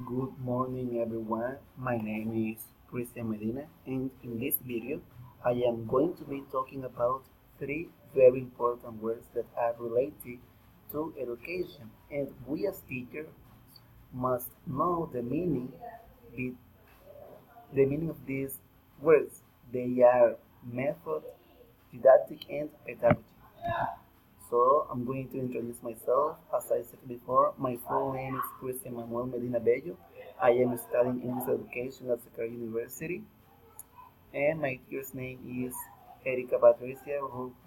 Good morning everyone, my name is Cristian Medina and in this video I am going to be talking about three very important words that are related to education and we as teachers must know be, the meaning of these words. They are method, didactic and pedagogy. So I'm going to introduce myself. As I said before, my full name is Cristian Medina Bello. I am studying English education at Secretary University, and my teacher's name is Erika Patricia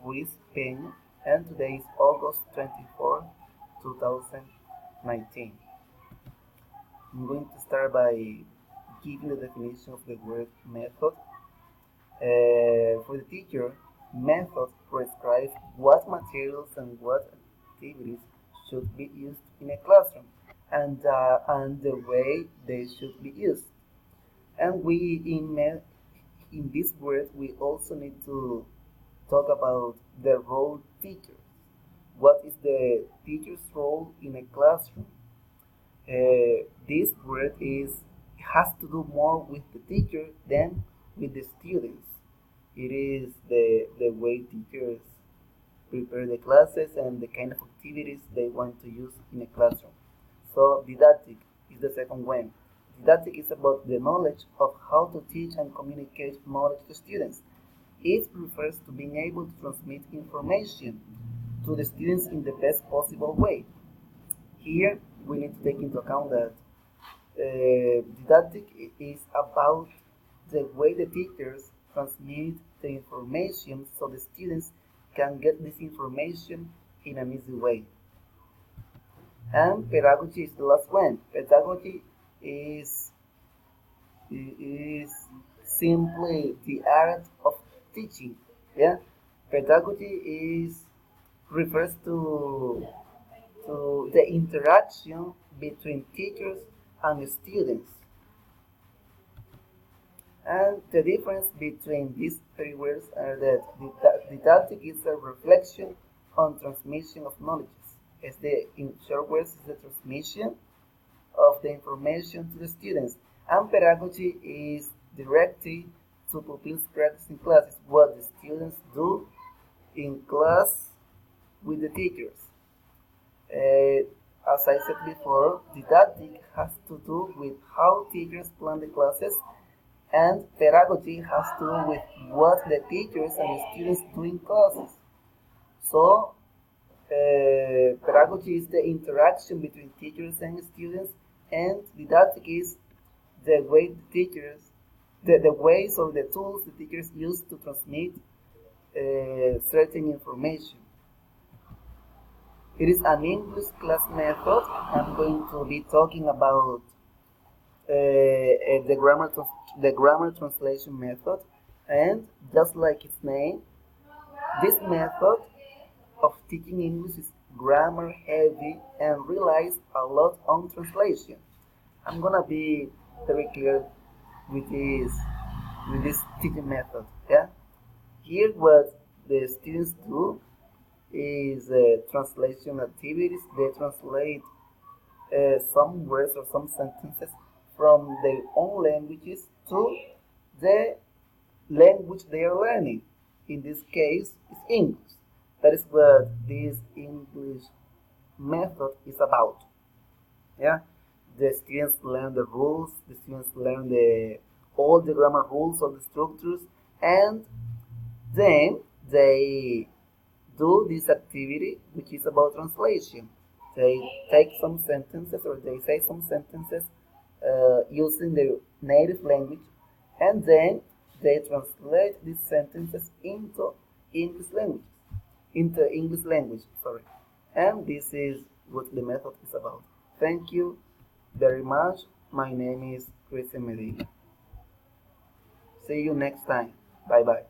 Ruiz Peña, and today is August 24, 2019. I'm going to start by giving the definition of the word method. For the teacher, methods prescribe what materials and what activities should be used in a classroom and the way they should be used. And in this word, we also need to talk about the role teachers. What is the teacher's role in a classroom? This word has to do more with the teacher than with the students. It is the way teachers prepare the classes and the kind of activities they want to use in a classroom. So didactic is the second one. Didactic is about the knowledge of how to teach and communicate knowledge to students. It refers to being able to transmit information to the students in the best possible way. Here we need to take into account that didactic is about the way the teachers transmit the information so the students can get this information in an easy way. And pedagogy is the last one. Pedagogy is simply the art of teaching. Yeah, pedagogy refers to the interaction between teachers and students. And the difference between these three words are that didactic is a reflection on transmission of knowledge. In short words, is the transmission of the information to the students. And pedagogy is directed to pupils practicing classes, what the students do in class with the teachers. As I said before, didactic has to do with how teachers plan the classes, and pedagogy has to do with what the teachers and the students do in classes. So, pedagogy is the interaction between teachers and students, and didactic is the way the teachers, the ways or the tools the teachers use to transmit certain information. It is an English class method. I'm going to be talking about the grammar translation method, and just like its name, this method of teaching English is grammar heavy and relies a lot on translation. I'm gonna be very clear with this teaching method. Yeah, here what the students do is translation activities. They translate some words or some sentences from their own languages to the language they are learning. In this case, it's English. That is what this English method is about. Yeah, the students learn the rules. The students learn all the grammar rules, all the structures, and then they do this activity, which is about translation. They take some sentences or they say some sentences using their native language, and then they translate these sentences into English language. Sorry, and this is what the method is about. Thank you very much. My name is Cristian Medina. See you next time. Bye bye.